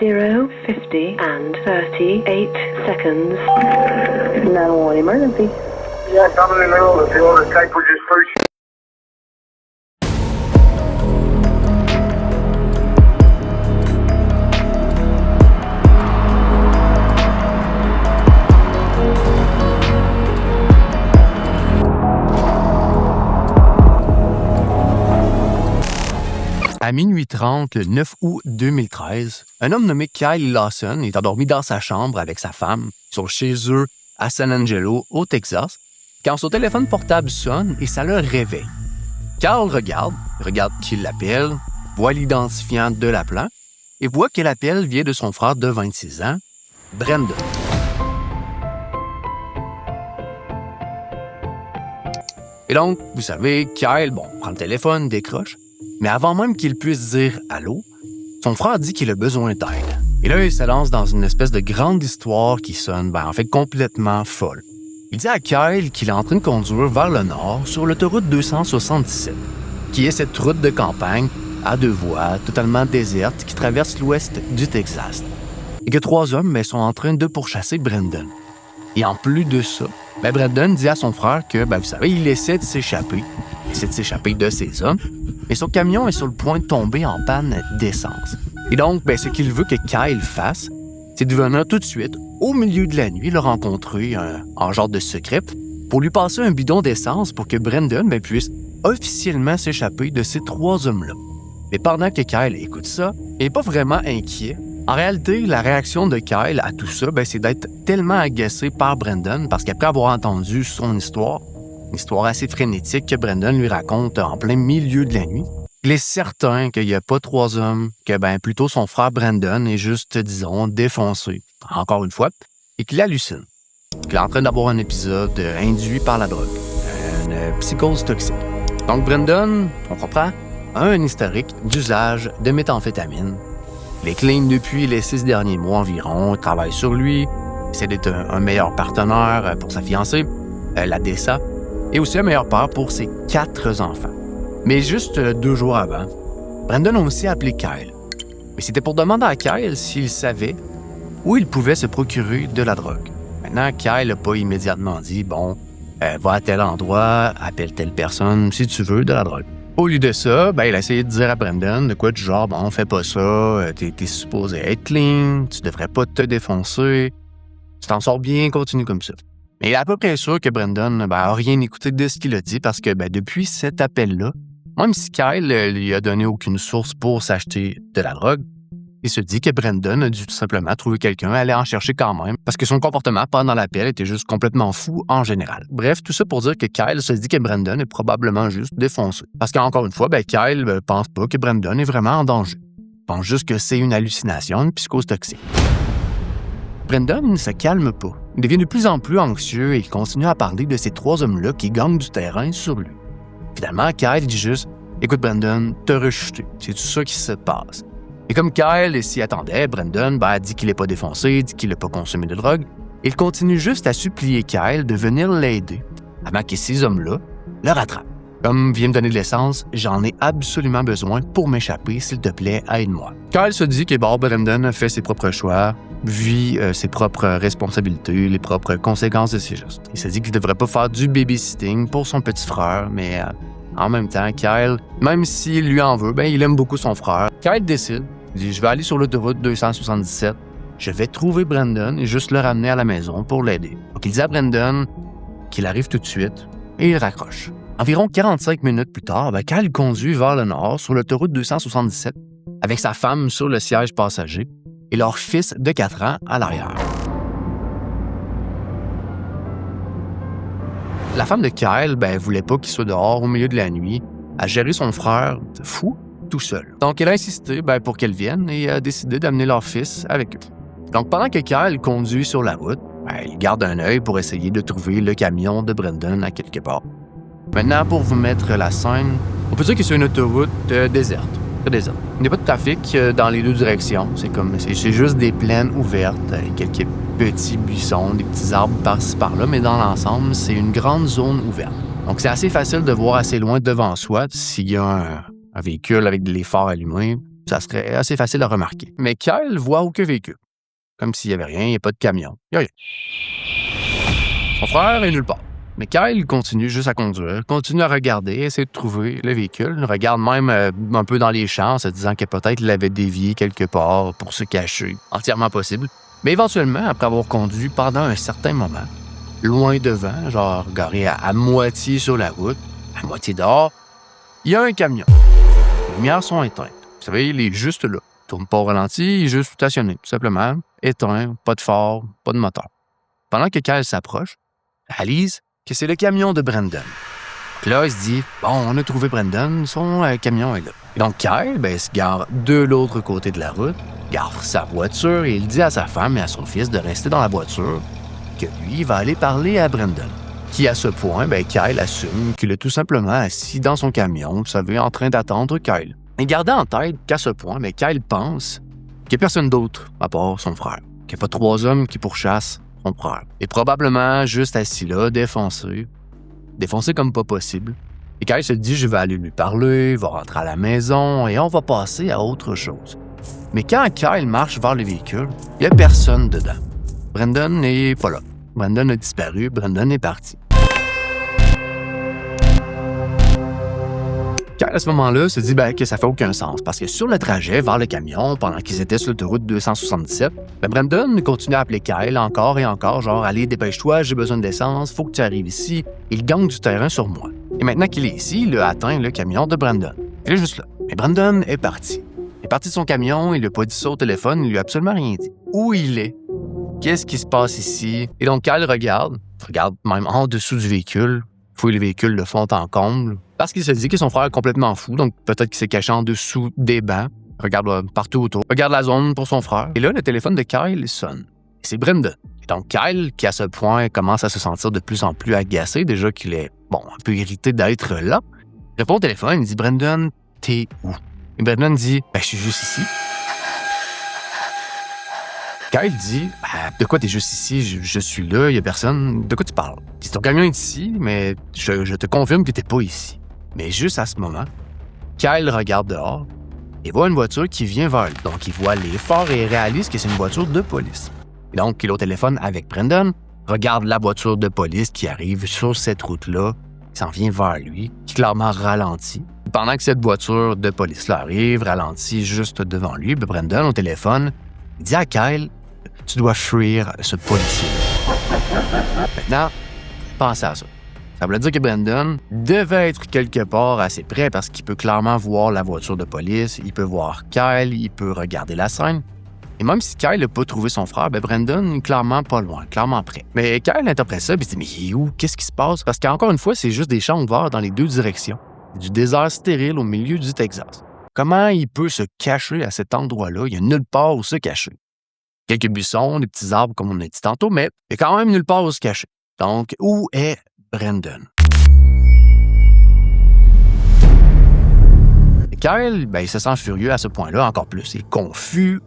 0:50 and 38 seconds. 911 emergency. Yes, I'm in the middle of the order. Type was just first. À minuit 30, le 9 août 2013, un homme nommé Kyle Lawson est endormi dans sa chambre avec sa femme. Ils sont chez eux à San Angelo, au Texas, quand son téléphone portable sonne et ça le réveille. Kyle regarde qui l'appelle, voit l'identifiant de l'appelant et voit que l'appel vient de son frère de 26 ans, Brandon. Et donc, vous savez, Kyle, prend le téléphone, décroche. Mais avant même qu'il puisse dire « Allô », son frère dit qu'il a besoin d'aide. Et là, il se lance dans une espèce de grande histoire qui sonne, complètement folle. Il dit à Kyle qu'il est en train de conduire vers le nord sur l'autoroute 277, qui est cette route de campagne à 2 voies, totalement déserte, qui traverse l'ouest du Texas. Et que 3 hommes sont en train de pourchasser Brandon. Et en plus de ça, Brandon dit à son frère que, vous savez, il essaie de s'échapper de ces hommes, mais son camion est sur le point de tomber en panne d'essence. Et donc, ce qu'il veut que Kyle fasse, c'est de venir tout de suite, au milieu de la nuit, le rencontrer en genre de secret, pour lui passer un bidon d'essence pour que Brandon puisse officiellement s'échapper de ces 3 hommes-là. Mais pendant que Kyle écoute ça, il n'est pas vraiment inquiet. En réalité, la réaction de Kyle à tout ça, c'est d'être tellement agacé par Brandon parce qu'après avoir entendu son histoire, une histoire assez frénétique que Brandon lui raconte en plein milieu de la nuit, il est certain qu'il n'y a pas 3 hommes, que plutôt son frère Brandon est juste, disons, défoncé, encore une fois, et qu'il hallucine. Qu'il est en train d'avoir un épisode induit par la drogue, une psychose toxique. Donc Brandon, on comprend, a un historique d'usage de méthamphétamine. Il est clean depuis les 6 derniers mois environ, il travaille sur lui, essaie d'être un meilleur partenaire pour sa fiancée, la Dessa, et aussi un meilleur père pour ses 4 enfants. Mais juste 2 jours avant, Brandon a aussi appelé Kyle. Mais c'était pour demander à Kyle s'il savait où il pouvait se procurer de la drogue. Maintenant, Kyle n'a pas immédiatement dit « va à tel endroit, appelle telle personne, si tu veux, de la drogue. » Au lieu de ça, il a essayé de dire à Brandon de quoi du genre « fais pas ça, t'es supposé être clean, tu devrais pas te défoncer, tu t'en sors bien, continue comme ça. » Mais il est à peu près sûr que Brandon n'a rien écouté de ce qu'il a dit parce que depuis cet appel-là, même si Kyle lui a donné aucune source pour s'acheter de la drogue, il se dit que Brandon a dû tout simplement trouver quelqu'un et aller en chercher quand même parce que son comportement pendant l'appel était juste complètement fou en général. Bref, tout ça pour dire que Kyle se dit que Brandon est probablement juste défoncé. Parce qu'encore une fois, Kyle pense pas que Brandon est vraiment en danger. Il pense juste que c'est une hallucination, une psychose toxique. Brandon ne se calme pas. Il devient de plus en plus anxieux et il continue à parler de ces 3 hommes-là qui gagnent du terrain sur lui. Finalement, Kyle dit juste « Écoute, Brandon, t'as rechuté. C'est tout ça qui se passe. » Et comme Kyle s'y attendait, Brandon dit qu'il n'est pas défoncé, dit qu'il n'a pas consommé de drogue. Il continue juste à supplier Kyle de venir l'aider avant que ces hommes-là le rattrapent. Comme viens me donner de l'essence, j'en ai absolument besoin pour m'échapper, s'il te plaît, aide-moi. Kyle se dit que Brandon a fait ses propres choix, vit ses propres responsabilités, les propres conséquences de ses gestes. Il se dit qu'il ne devrait pas faire du babysitting pour son petit frère, mais en même temps, Kyle, même s'il lui en veut, il aime beaucoup son frère. Kyle décide, il dit « Je vais aller sur l'autoroute 277, je vais trouver Brandon et juste le ramener à la maison pour l'aider. » Donc il dit à Brandon qu'il arrive tout de suite et il raccroche. Environ 45 minutes plus tard, Kyle conduit vers le nord sur l'autoroute 277 avec sa femme sur le siège passager et leur fils de 4 ans à l'arrière. La femme de Kyle voulait pas qu'il soit dehors au milieu de la nuit à gérer son frère fou tout seul. Donc elle a insisté pour qu'elle vienne et a décidé d'amener leur fils avec eux. Donc pendant que Kyle conduit sur la route, il garde un œil pour essayer de trouver le camion de Brandon à quelque part. Maintenant, pour vous mettre la scène, on peut dire que c'est une autoroute déserte. Très déserte. Il n'y a pas de trafic dans les 2 directions. C'est juste des plaines ouvertes, avec quelques petits buissons, des petits arbres par-ci par-là, mais dans l'ensemble, c'est une grande zone ouverte. Donc, c'est assez facile de voir assez loin devant soi s'il y a un véhicule avec les phares allumés. ça serait assez facile à remarquer. Mais Kyle voit aucun véhicule. Comme s'il n'y avait rien, il n'y a pas de camion, il n'y a rien. Son frère est nulle part. Mais Kyle continue juste à conduire, continue à regarder, essayer de trouver le véhicule. Il regarde même un peu dans les champs, en se disant que peut-être il avait dévié quelque part pour se cacher. Entièrement possible. Mais éventuellement, après avoir conduit pendant un certain moment, loin devant, genre garé à moitié sur la route, à moitié dehors, il y a un camion. Les lumières sont éteintes. Vous savez, il est juste là. Il tourne pas au ralenti, il est juste stationné, tout simplement. Éteint, pas de phare, pas de moteur. Pendant que Kyle s'approche, il réalise que c'est le camion de Brandon. Puis là, il se dit, bon, on a trouvé Brandon, son camion est là. Et donc, Kyle, se gare de l'autre côté de la route, gare sa voiture et il dit à sa femme et à son fils de rester dans la voiture, que lui va aller parler à Brandon. Qui, à ce point, Kyle assume qu'il est tout simplement assis dans son camion, vous savez, en train d'attendre Kyle. Et gardez en tête qu'à ce point, Kyle pense qu'il n'y a personne d'autre à part son frère. Qu'il n'y a pas 3 hommes qui pourchassent son frère. Et probablement juste assis là, défoncé comme pas possible. Et Kyle se dit, je vais aller lui parler, il va rentrer à la maison et on va passer à autre chose. Mais quand Kyle marche vers le véhicule, il n'y a personne dedans. Brandon n'est pas là. Brandon a disparu, Brandon est parti. Kyle, à ce moment-là, se dit que ça fait aucun sens, parce que sur le trajet vers le camion, pendant qu'ils étaient sur l'autoroute 277, Brandon continue à appeler Kyle encore et encore, genre « Allez, dépêche-toi, j'ai besoin d'essence, faut que tu arrives ici. » Il gagne du terrain sur moi. Et maintenant qu'il est ici, il a atteint le camion de Brandon. Il est juste là. Mais Brandon est parti. Il est parti de son camion, il lui a pas dit ça au téléphone, il lui a absolument rien dit. Où il est? Qu'est-ce qui se passe ici? Et donc, Kyle regarde même en dessous du véhicule, fouille le véhicule de fond en comble, parce qu'il se dit que son frère est complètement fou, donc peut-être qu'il s'est caché en dessous des bancs, regarde partout autour, regarde la zone pour son frère. Et là, le téléphone de Kyle sonne. Et c'est Brandon. Et donc, Kyle, qui à ce point commence à se sentir de plus en plus agacé, déjà qu'il est, un peu irrité d'être là, répond au téléphone, il dit « Brandon, t'es où? » Et Brandon dit « Je suis juste ici. » Kyle dit « De quoi t'es juste ici? Je suis là, il y a personne. De quoi tu parles? » Il dit « Ton camion est ici, mais je te confirme que t'es pas ici. » Mais juste à ce moment, Kyle regarde dehors et voit une voiture qui vient vers lui. Donc, il voit les phares et réalise que c'est une voiture de police. Et donc, il est au téléphone avec Brandon, regarde la voiture de police qui arrive sur cette route-là, qui s'en vient vers lui, qui clairement ralentit. Pendant que cette voiture de police-là arrive, ralentit juste devant lui, Brandon, au téléphone, il dit à Kyle « Tu dois fuir ce policier-là. » Maintenant, pensez à ça. Ça veut dire que Brandon devait être quelque part assez près parce qu'il peut clairement voir la voiture de police, il peut voir Kyle, il peut regarder la scène. Et même si Kyle n'a pas trouvé son frère, Brandon est clairement pas loin, clairement près. Mais Kyle interprète ça et se dit « Mais il est où? Qu'est-ce qui se passe? » Parce qu'encore une fois, c'est juste des champs ouverts dans les deux directions. Du désert stérile au milieu du Texas. Comment il peut se cacher à cet endroit-là? Il n'y a nulle part où se cacher. Quelques buissons, des petits arbres comme on a dit tantôt, mais il n'y a quand même nulle part où se cacher. Donc, où est Brandon? Et Kyle, il se sent furieux à ce point-là, encore plus. Il est confus,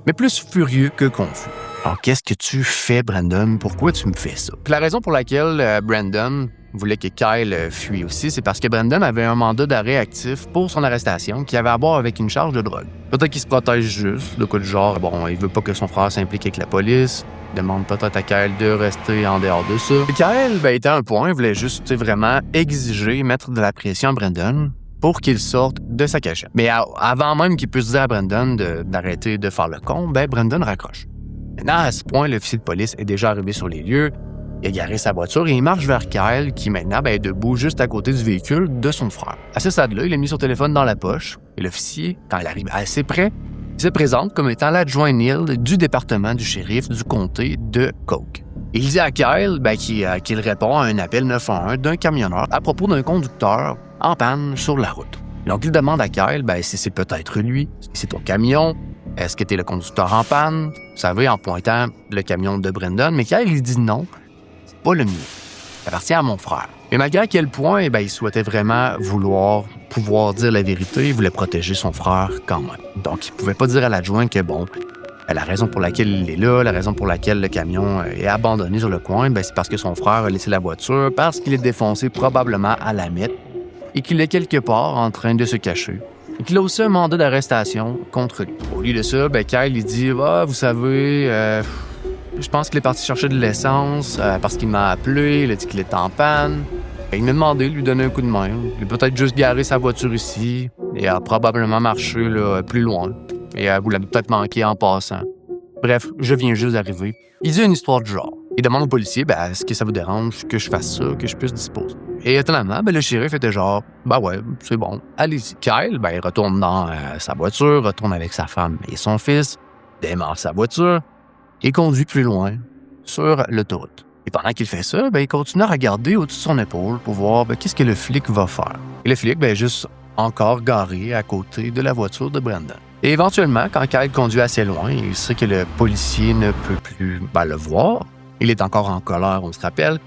mais plus furieux que confus. Alors, qu'est-ce que tu fais, Brandon? Pourquoi tu me fais ça? Puis la raison pour laquelle Brandon voulait que Kyle fuit aussi, c'est parce que Brandon avait un mandat d'arrêt actif pour son arrestation qui avait à voir avec une charge de drogue. Peut-être qu'il se protège juste, de quoi du genre, il veut pas que son frère s'implique avec la police, il demande peut-être à Kyle de rester en dehors de ça. Et Kyle, était à un point, il voulait juste vraiment exiger, mettre de la pression à Brandon pour qu'il sorte de sa cachette. Mais avant même qu'il puisse dire à Brandon d'arrêter de faire le con, Brandon raccroche. Maintenant, à ce point, l'officier de police est déjà arrivé sur les lieux. Il a garé sa voiture et il marche vers Kyle, qui maintenant est debout juste à côté du véhicule de son frère. À ce stade-là, il a mis son téléphone dans la poche et l'officier, quand il arrive assez près, il se présente comme étant l'adjoint Neil du département du shérif du comté de Coke. Il dit à Kyle qu'il répond à un appel 911 d'un camionneur à propos d'un conducteur en panne sur la route. Donc, il demande à Kyle si c'est peut-être lui, si c'est ton camion. Est-ce que t'es le conducteur en panne? Vous savez, en pointant le camion de Brandon. Mais Kyle, il dit non. Pas le mien. Ça appartient à mon frère. Et malgré à quel point il souhaitait vraiment pouvoir dire la vérité, il voulait protéger son frère quand même. Donc, il pouvait pas dire à l'adjoint que, la raison pour laquelle il est là, la raison pour laquelle le camion est abandonné sur le coin, c'est parce que son frère a laissé la voiture, parce qu'il est défoncé probablement à la mette et qu'il est quelque part en train de se cacher qu'il a aussi un mandat d'arrestation contre lui. Au lieu de ça, Kyle, il dit « Ah, vous savez, je pense qu'il est parti chercher de l'essence parce qu'il m'a appelé, il a dit qu'il était en panne. Il m'a demandé de lui donner un coup de main. Il a peut-être juste garé sa voiture ici et a probablement marché là, plus loin. Et vous l'avez peut-être manqué en passant. Bref, je viens juste d'arriver. » Il dit une histoire du genre. Il demande au policier « Est-ce que ça vous dérange que je fasse ça, que je puisse disposer? » Et étonnamment, le shérif était genre « Ouais, c'est bon, allez-y. » Kyle, il retourne dans sa voiture, retourne avec sa femme et son fils, démarre sa voiture et conduit plus loin sur l'autoroute. Et pendant qu'il fait ça, il continue à regarder au-dessus de son épaule pour voir qu'est-ce que le flic va faire. Et le flic, est juste encore garé à côté de la voiture de Brandon. Et éventuellement, quand Kyle conduit assez loin, il sait que le policier ne peut plus le voir. Il est encore en colère, on se rappelle.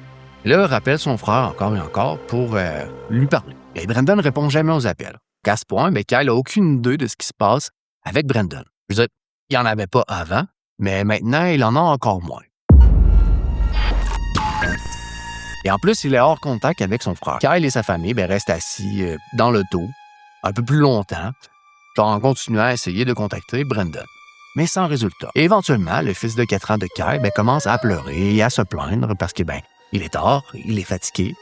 Et là, il rappelle son frère encore et encore pour lui parler. Et Brandon ne répond jamais aux appels. À ce point, Kyle n'a aucune idée de ce qui se passe avec Brandon. Je veux dire, il n'y en avait pas avant, mais maintenant, il en a encore moins. Et en plus, il est hors contact avec son frère. Kyle et sa famille restent assis dans l'auto un peu plus longtemps, en continuant à essayer de contacter Brandon. Mais sans résultat. Et éventuellement, le fils de 4 ans de Kyle commence à pleurer et à se plaindre parce que, il est tard, il est fatigué.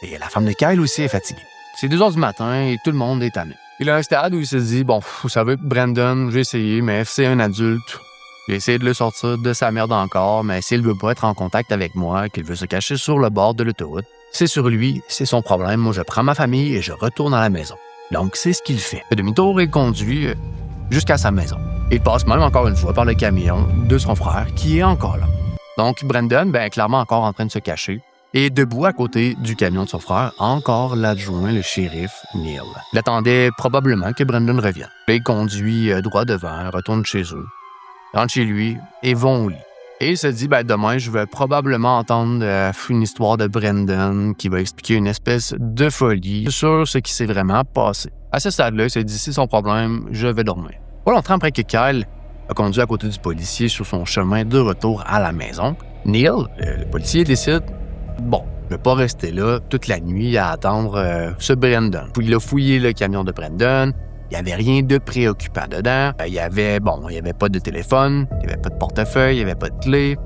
Et la femme de Kyle aussi est fatiguée. C'est 2 heures du matin et tout le monde est tanné. Il a un stade où il se dit, vous savez, Brandon, j'ai essayé, mais c'est un adulte. J'ai essayé de le sortir de sa merde encore, mais s'il veut pas être en contact avec moi, qu'il veut se cacher sur le bord de l'autoroute, c'est sur lui, c'est son problème. Moi, je prends ma famille et je retourne à la maison. Donc, c'est ce qu'il fait. Il fait demi-tour et conduit jusqu'à sa maison. Il passe même encore une fois par le camion de son frère, qui est encore là. Donc, Brandon, est clairement encore en train de se cacher. Et debout à côté du camion de son frère, encore l'adjoint, le shérif Neil. Il attendait probablement que Brandon revienne. Il conduit droit devant, retourne chez eux, rentre chez lui et vont au lit. Et il se dit, demain, je vais probablement entendre une histoire de Brandon qui va expliquer une espèce de folie sur ce qui s'est vraiment passé. À ce stade-là, il s'est dit, c'est son problème, je vais dormir. Pas longtemps après que Kyle a conduit à côté du policier sur son chemin de retour à la maison, Neil, le policier, décide, je vais pas rester là toute la nuit à attendre ce Brandon. Puis il a fouillé le camion de Brandon. Il n'y avait rien de préoccupant dedans. Il y avait pas de téléphone, il n'y avait pas de portefeuille, il n'y avait pas de clé.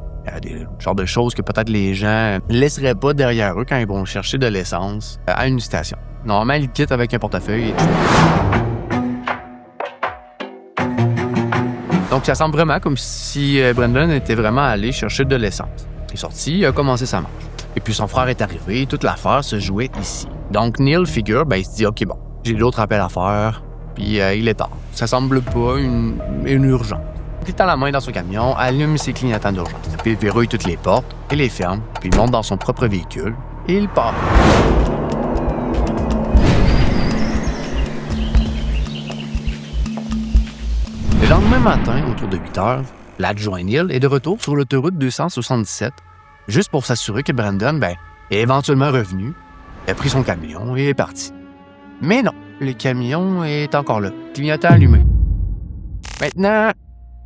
Des genres de choses que peut-être les gens ne laisseraient pas derrière eux quand ils vont chercher de l'essence à une station. Normalement, ils quittent avec un portefeuille et tout. Donc, ça semble vraiment comme si Brandon était vraiment allé chercher de l'essence. Il est sorti, il a commencé sa marche. Et puis, son frère est arrivé, toute l'affaire se jouait ici. Donc, Neil figure, il se dit, OK, j'ai d'autres appels à faire. Puis il est tard. Ça semble pas une urgence. Il tend la main dans son camion, allume ses clignotants d'urgence. Puis il verrouille toutes les portes et les ferme, puis il monte dans son propre véhicule et il part. Le lendemain matin, autour de 8 heures, l'adjoint Neil est de retour sur l'autoroute 277, juste pour s'assurer que Brandon est éventuellement revenu, a pris son camion et est parti. Mais non. Le camion est encore là, clignotant allumé. Maintenant,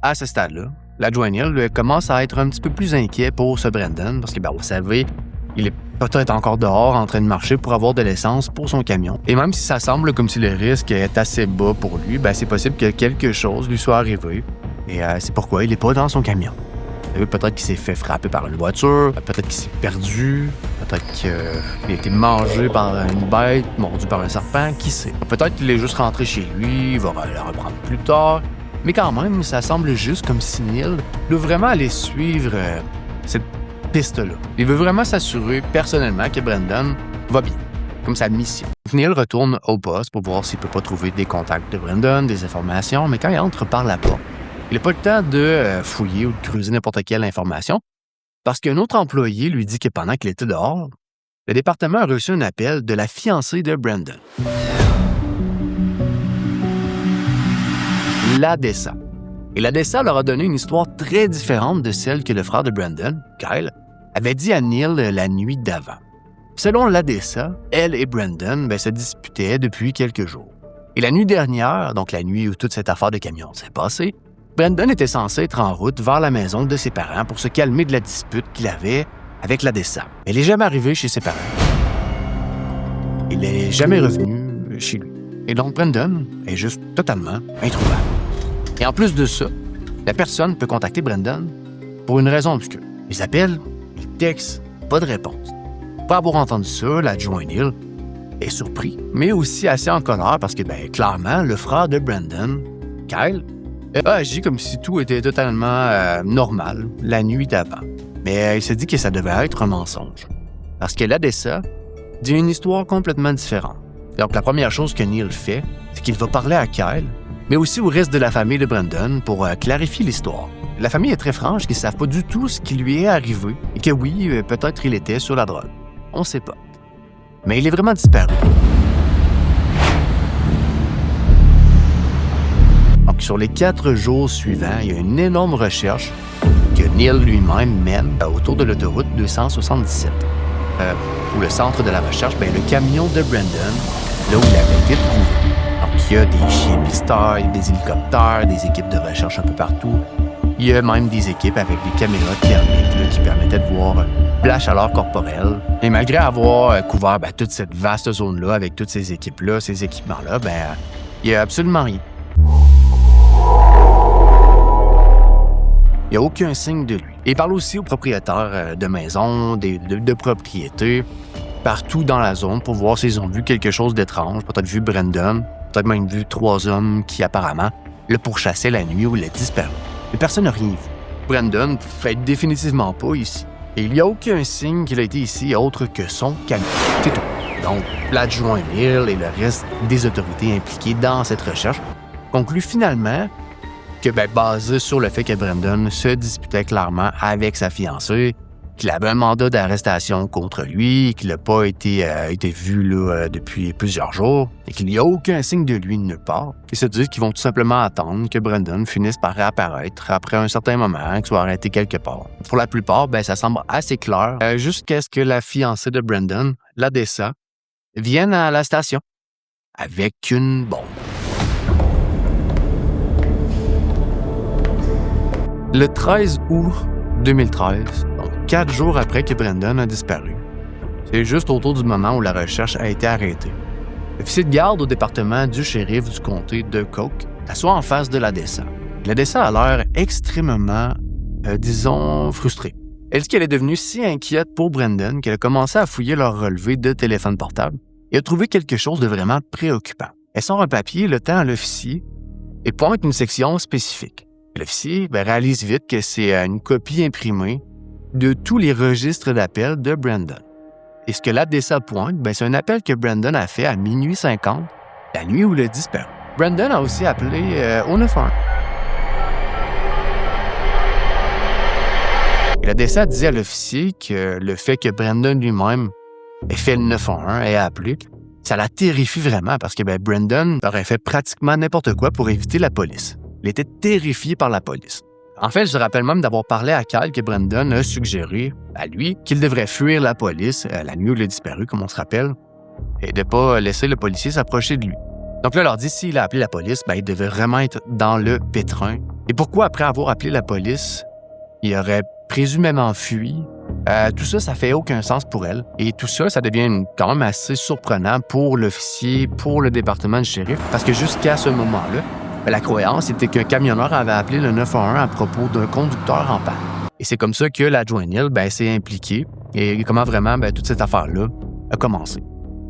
à ce stade-là, l'adjoint Neil commence à être un petit peu plus inquiet pour ce Brandon parce que, vous savez, il est peut-être encore dehors en train de marcher pour avoir de l'essence pour son camion. Et même si ça semble comme si le risque est assez bas pour lui, c'est possible que quelque chose lui soit arrivé. Et c'est pourquoi il n'est pas dans son camion. Peut-être qu'il s'est fait frapper par une voiture, peut-être qu'il s'est perdu, peut-être qu'il a été mangé par une bête, mordu par un serpent, qui sait. Peut-être qu'il est juste rentré chez lui, il va le reprendre plus tard. Mais quand même, ça semble juste comme si Neil veut vraiment aller suivre cette piste-là. Il veut vraiment s'assurer personnellement que Brandon va bien, comme sa mission. Neil retourne au poste pour voir s'il peut pas trouver des contacts de Brandon, des informations, mais quand il entre par la porte, il n'a pas le temps de fouiller ou de creuser n'importe quelle information parce qu'un autre employé lui dit que pendant qu'il était dehors, le département a reçu un appel de la fiancée de Brandon. L'ADESA. Et l'ADESA leur a donné une histoire très différente de celle que le frère de Brandon, Kyle, avait dit à Neil la nuit d'avant. Selon l'ADESA, elle et Brandon se disputaient depuis quelques jours. Et la nuit dernière, donc la nuit où toute cette affaire de camion s'est passée, Brandon était censé être en route vers la maison de ses parents pour se calmer de la dispute qu'il avait avec l'ADESA. Mais il n'est jamais arrivé chez ses parents. Il n'est jamais revenu chez lui. Et donc, Brendan est juste totalement introuvable. Et en plus de ça, la personne peut contacter Brendan pour une raison obscure. Ils appellent, ils textent, pas de réponse. Après avoir entendu ça, l'adjoint Neil est surpris, mais aussi assez en colère parce que, clairement, le frère de Brendan, Kyle, a agi comme si tout était totalement normal la nuit d'avant. Mais il s'est dit que ça devait être un mensonge. Parce que l'ADESA dit une histoire complètement différente. Donc, la première chose que Neil fait, c'est qu'il va parler à Kyle, mais aussi au reste de la famille de Brendan pour clarifier l'histoire. La famille est très franche qu'ils ne savent pas du tout ce qui lui est arrivé et que oui, peut-être il était sur la drogue. On ne sait pas. Mais il est vraiment disparu. Donc, sur les 4 jours suivants, il y a une énorme recherche que Neil lui-même mène autour de l'autoroute 277. Pour le centre de la recherche, le camion de Brendan, là où il avait été trouvé. Donc, il y a des chiens pisteurs, des hélicoptères, des équipes de recherche un peu partout. Il y a même des équipes avec des caméras thermiques là, qui permettaient de voir la chaleur corporelle. Et malgré avoir couvert toute cette vaste zone-là avec toutes ces équipes-là, ces équipements-là, il n'y a absolument rien. Il n'y a aucun signe de lui. Et il parle aussi aux propriétaires de maisons, de propriétés, partout dans la zone pour voir s'ils ont vu quelque chose d'étrange, peut-être vu Brendan, peut-être même vu 3 hommes qui apparemment le pourchassaient la nuit où il a disparu. Mais personne n'a rien vu. Brendan ne fait définitivement pas ici. Et il n'y a aucun signe qu'il a été ici autre que son camion. C'est tout. Donc, l'adjoint Neil et le reste des autorités impliquées dans cette recherche concluent finalement que, basé sur le fait que Brendan se disputait clairement avec sa fiancée, qu'il avait un mandat d'arrestation contre lui, qu'il n'a pas été vu là, depuis plusieurs jours, et qu'il n'y a aucun signe de lui nulle part, ils se disent qu'ils vont tout simplement attendre que Brendan finisse par réapparaître après un certain moment, qu'il soit arrêté quelque part. Pour la plupart, ça semble assez clair, jusqu'à ce que la fiancée de Brendan, l'ADESA, vienne à la station avec une bombe. Le 13 août 2013, donc 4 jours après que Brendan a disparu, c'est juste autour du moment où la recherche a été arrêtée. L'officier de garde au département du shérif du comté de Coke s'assoit en face de l'ADESA. L'ADESA a l'air extrêmement, frustrée. Elle dit qu'elle est devenue si inquiète pour Brendan qu'elle a commencé à fouiller leur relevé de téléphone portable et a trouvé quelque chose de vraiment préoccupant. Elle sort un papier, le tend à l'officier et pointe une section spécifique. L'officier réalise vite que c'est une copie imprimée de tous les registres d'appels de Brendan. Et ce que l'ADESA pointe, c'est un appel que Brendan a fait à minuit 50, la nuit où il a disparu. Brendan a aussi appelé au 911. Et l'ADESA dit à l'officier que le fait que Brendan lui-même ait fait le 911 et a appelé, ça la terrifie vraiment parce que Brendan aurait fait pratiquement n'importe quoi pour éviter la police. Il était terrifié par la police. En fait, je me rappelle même d'avoir parlé à Kyle que Brendan a suggéré à lui qu'il devrait fuir la police la nuit où il a disparu, comme on se rappelle, et de ne pas laisser le policier s'approcher de lui. Donc là, il leur dit s'il a appelé la police, il devait vraiment être dans le pétrin. Et pourquoi, après avoir appelé la police, il aurait présumément fui? Tout ça, ça fait aucun sens pour elle. Et tout ça, ça devient quand même assez surprenant pour l'officier, pour le département du shérif, parce que jusqu'à ce moment-là, la croyance était qu'un camionneur avait appelé le 911 à propos d'un conducteur en panne. Et c'est comme ça que l'adjoint Neil s'est impliqué et comment vraiment toute cette affaire-là a commencé.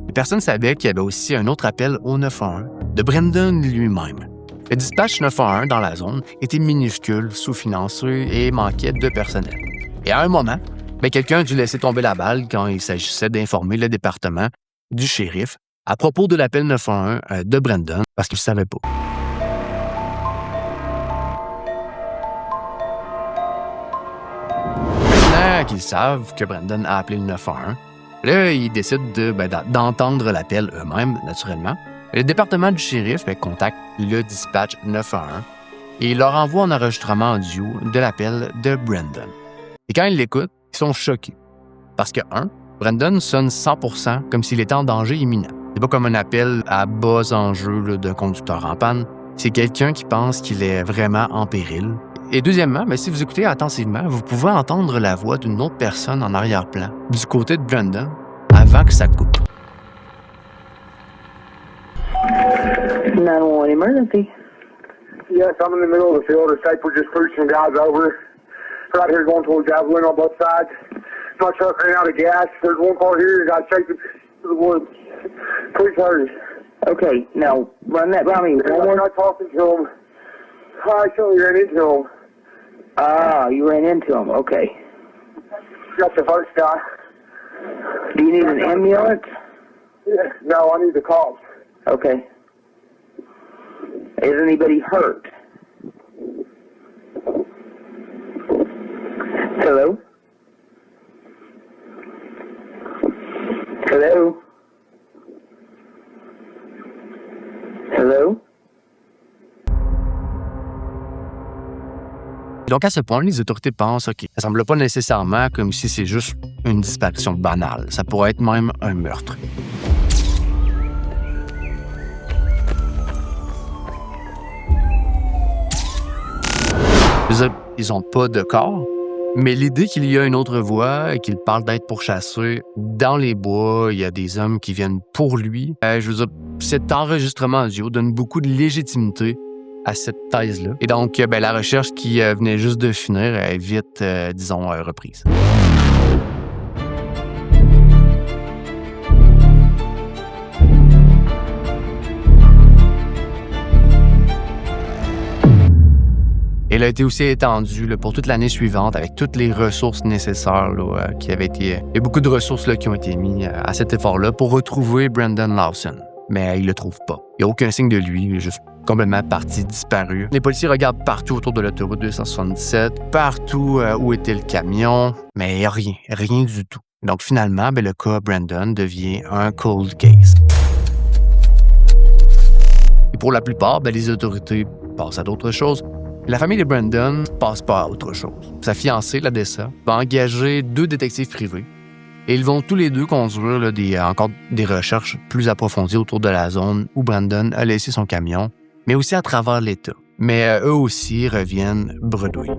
Les personnes savaient qu'il y avait aussi un autre appel au 911 de Brendan lui-même. Le dispatch 911 dans la zone était minuscule, sous-financé et manquait de personnel. Et à un moment, quelqu'un a dû laisser tomber la balle quand il s'agissait d'informer le département du shérif à propos de l'appel 911 de Brendan parce qu'il ne savait pas. Qu'ils savent que Brendan a appelé le 911. Là, ils décident d'entendre l'appel eux-mêmes, naturellement. Le département du shérif contacte le dispatch 911 et il leur envoie un enregistrement audio de l'appel de Brendan. Et quand ils l'écoutent, ils sont choqués. Parce que, Brendan sonne 100% comme s'il était en danger imminent. C'est pas comme un appel à bas enjeu d'un conducteur en panne. C'est quelqu'un qui pense qu'il est vraiment en péril. Et deuxièmement, si vous écoutez attentivement, vous pouvez entendre la voix d'une autre personne en arrière-plan, du côté de Brendan, avant que ça coupe. 911 emergency. Yes, I'm in the middle of the field. The Staple just pushed some guys over. Right here going towards Javelin on both sides. Not sure if they're out of gas. There's one car here. Got chasing to the woods. Please hurry. Okay, now run that by me. I'm not talking to him. I actually ran into him. Ah, you ran into him. Okay. Got the first guy. Do you need an ambulance? Yeah. No, I need the cops. Okay. Is anybody hurt? Hello? Hello? Hello? Donc, à ce point, les autorités pensent, OK, ça semble pas nécessairement comme si c'est juste une disparition banale. Ça pourrait être même un meurtre. Ils n'ont pas de corps, mais l'idée qu'il y a une autre voie et qu'il parle d'être pourchassé dans les bois, il y a des hommes qui viennent pour lui. Je veux dire, cet enregistrement audio donne beaucoup de légitimité à cette thèse-là. Et donc, la recherche qui venait juste de finir est vite, reprise. Elle a été aussi étendue là, pour toute l'année suivante avec toutes les ressources nécessaires là, qui avaient été... Il y a beaucoup de ressources là, qui ont été mises à cet effort-là pour retrouver Brandon Lawson. Mais il le trouve pas. Il n'y a aucun signe de lui, il est juste complètement parti, disparu. Les policiers regardent partout autour de l'autoroute 277, partout où était le camion, mais il n'y a rien du tout. Donc finalement, le cas Brandon devient un cold case. Et pour la plupart, les autorités passent à d'autres choses. La famille de Brandon passe pas à autre chose. Sa fiancée, la Dessa, va engager 2 détectives privés et ils vont tous les deux conduire là, encore des recherches plus approfondies autour de la zone où Brandon a laissé son camion, mais aussi à travers l'État. Mais eux aussi reviennent bredouilles.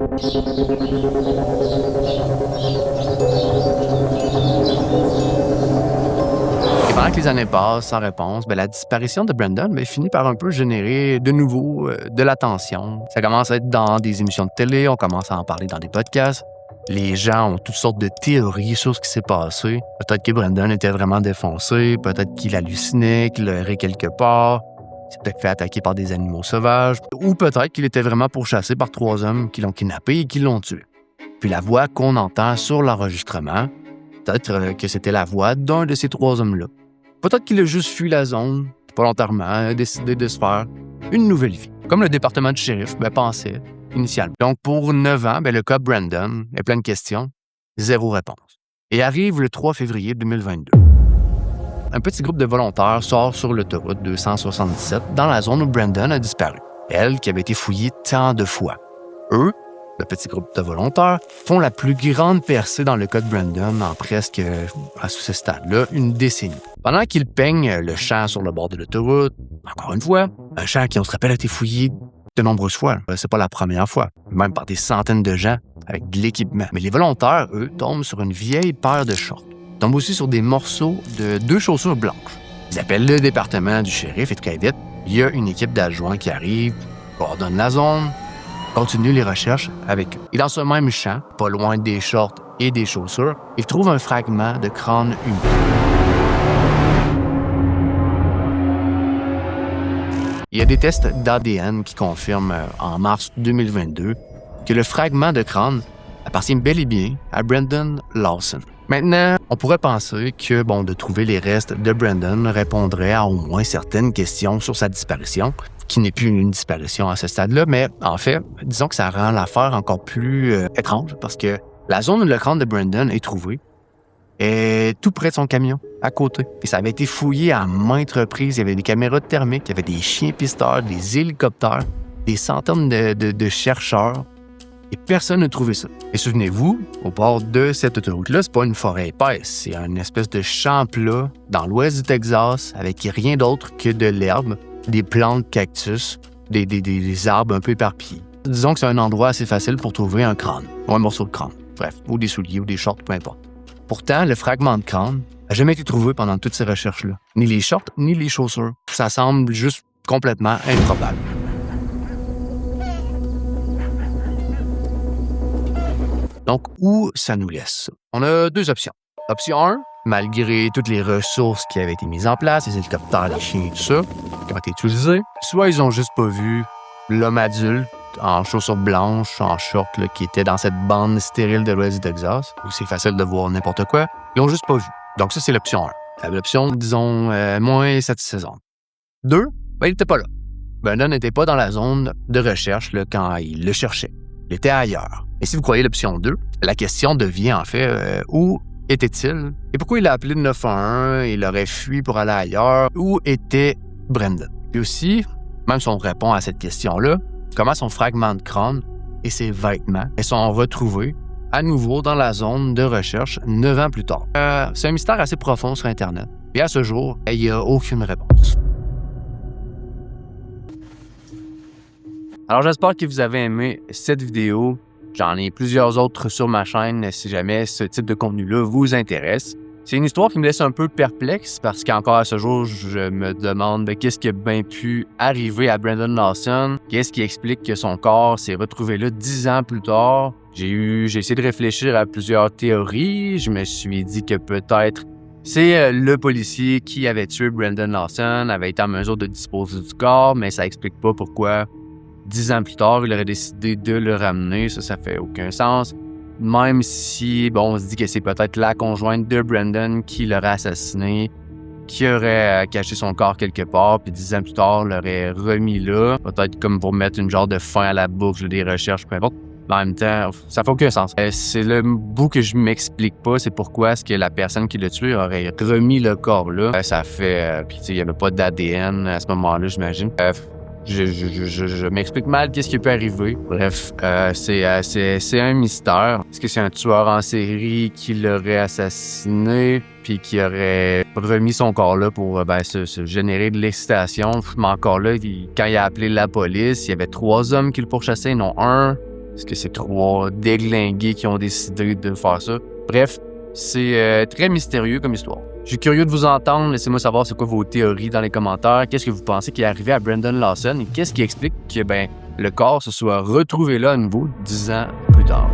Et pendant que les années passent sans réponse, la disparition de Brandon finit par un peu générer de nouveau de l'attention. Ça commence à être dans des émissions de télé, on commence à en parler dans des podcasts. Les gens ont toutes sortes de théories sur ce qui s'est passé. Peut-être que Brandon était vraiment défoncé, peut-être qu'il hallucinait, qu'il errait quelque part. Il s'est peut-être fait attaquer par des animaux sauvages, ou peut-être qu'il était vraiment pourchassé par 3 hommes qui l'ont kidnappé et qui l'ont tué. Puis la voix qu'on entend sur l'enregistrement, peut-être que c'était la voix d'un de ces 3 hommes-là. Peut-être qu'il a juste fui la zone, volontairement, a décidé de se faire une nouvelle vie. Comme le département du shérif pensait initialement. Donc, pour 9 ans, le cas Brandon est plein de questions, 0 réponse. Et arrive le 3 février 2022. Un petit groupe de volontaires sort sur l'autoroute 277 dans la zone où Brandon a disparu. Elle, qui avait été fouillée tant de fois. Eux, le petit groupe de volontaires, font la plus grande percée dans le cas de Brandon en presque, à ce stade-là, une décennie. Pendant qu'ils peignent le champ sur le bord de l'autoroute, encore une fois, un champ qui, on se rappelle, a été fouillé de nombreuses fois. C'est pas la première fois, même par des centaines de gens avec de l'équipement. Mais les volontaires, eux, tombent sur une vieille paire de shorts. Ils tombent aussi sur des morceaux de 2 chaussures blanches. Ils appellent le département du shérif et très vite, il y a une équipe d'adjoints qui arrive, coordonne la zone, continue les recherches avec eux. Et dans ce même champ, pas loin des shorts et des chaussures, ils trouvent un fragment de crâne humain. Il y a des tests d'ADN qui confirment en mars 2022 que le fragment de crâne appartient bel et bien à Brandon Lawson. Maintenant, on pourrait penser que de trouver les restes de Brandon répondrait à au moins certaines questions sur sa disparition, qui n'est plus une disparition à ce stade-là, mais en fait, disons que ça rend l'affaire encore plus étrange parce que la zone où le crâne de Brandon est trouvé est tout près de son camion, à côté. Et ça avait été fouillé à maintes reprises. Il y avait des caméras thermiques, il y avait des chiens pisteurs, des hélicoptères, des centaines de chercheurs. Et personne n'a trouvé ça. Et souvenez-vous, au bord de cette autoroute-là, c'est pas une forêt épaisse. C'est une espèce de champ plat dans l'ouest du Texas avec rien d'autre que de l'herbe, des plantes cactus, des arbres un peu éparpillés. Disons que c'est un endroit assez facile pour trouver un crâne, ou un morceau de crâne. Bref, ou des souliers, ou des shorts, peu importe. Pourtant, le fragment de crâne n'a jamais été trouvé pendant toutes ces recherches-là. Ni les shorts, ni les chaussures. Ça semble juste complètement improbable. Donc, où ça nous laisse? On a deux options. Option 1, malgré toutes les ressources qui avaient été mises en place, les hélicoptères, les chiens et tout ça, qui ont été utilisés, soit ils ont juste pas vu l'homme adulte en chaussures blanches, en short, là, qui était dans cette bande stérile de l'Ouest du Texas, où c'est facile de voir n'importe quoi. Ils l'ont juste pas vu. Donc ça, c'est l'option 1. L'option, disons, moins satisfaisante. 2, il n'était pas là. Brandon n'était pas dans la zone de recherche là, quand il le cherchait. Il était ailleurs. Et si vous croyez l'option 2, la question devient en fait où était-il? Et pourquoi il a appelé le 911? Il aurait fui pour aller ailleurs? Où était Brandon? Puis aussi, même si on répond à cette question-là, comment son fragment de crâne et ses vêtements sont retrouvés à nouveau dans la zone de recherche 9 ans plus tard? C'est un mystère assez profond sur Internet. Et à ce jour, il n'y a aucune réponse. Alors, j'espère que vous avez aimé cette vidéo. J'en ai plusieurs autres sur ma chaîne si jamais ce type de contenu-là vous intéresse. C'est une histoire qui me laisse un peu perplexe parce qu'encore à ce jour, je me demande qu'est-ce qui a bien pu arriver à Brandon Lawson, qu'est-ce qui explique que son corps s'est retrouvé là 10 ans plus tard. J'ai essayé de réfléchir à plusieurs théories. Je me suis dit que peut-être c'est le policier qui avait tué Brandon Lawson, avait été en mesure de disposer du corps, mais ça explique pas pourquoi 10 ans plus tard, il aurait décidé de le ramener. Ça fait aucun sens. Même si, on se dit que c'est peut-être la conjointe de Brandon qui l'aurait assassiné, qui aurait caché son corps quelque part, puis 10 ans plus tard, l'aurait remis là. Peut-être comme pour mettre une genre de fin à la boucle des recherches, peu importe. Mais en même temps, ça fait aucun sens. C'est le bout que je m'explique pas, c'est pourquoi est-ce que la personne qui l'a tué aurait remis le corps là. Ça fait... puis tu sais, il n'y avait pas d'ADN à ce moment-là, j'imagine. Je m'explique mal qu'est-ce qui peut arriver. Bref, c'est un mystère. Est-ce que c'est un tueur en série qui l'aurait assassiné puis qui aurait remis son corps là pour se générer de l'excitation? Mais encore là, quand il a appelé la police, il y avait 3 hommes qui le pourchassaient, non un. Est-ce que c'est 3 déglingués qui ont décidé de faire ça? Bref, c'est très mystérieux comme histoire. Je suis curieux de vous entendre. Laissez-moi savoir c'est quoi vos théories dans les commentaires. Qu'est-ce que vous pensez qui est arrivé à Brandon Lawson et qu'est-ce qui explique que le corps se soit retrouvé là à nouveau 10 ans plus tard?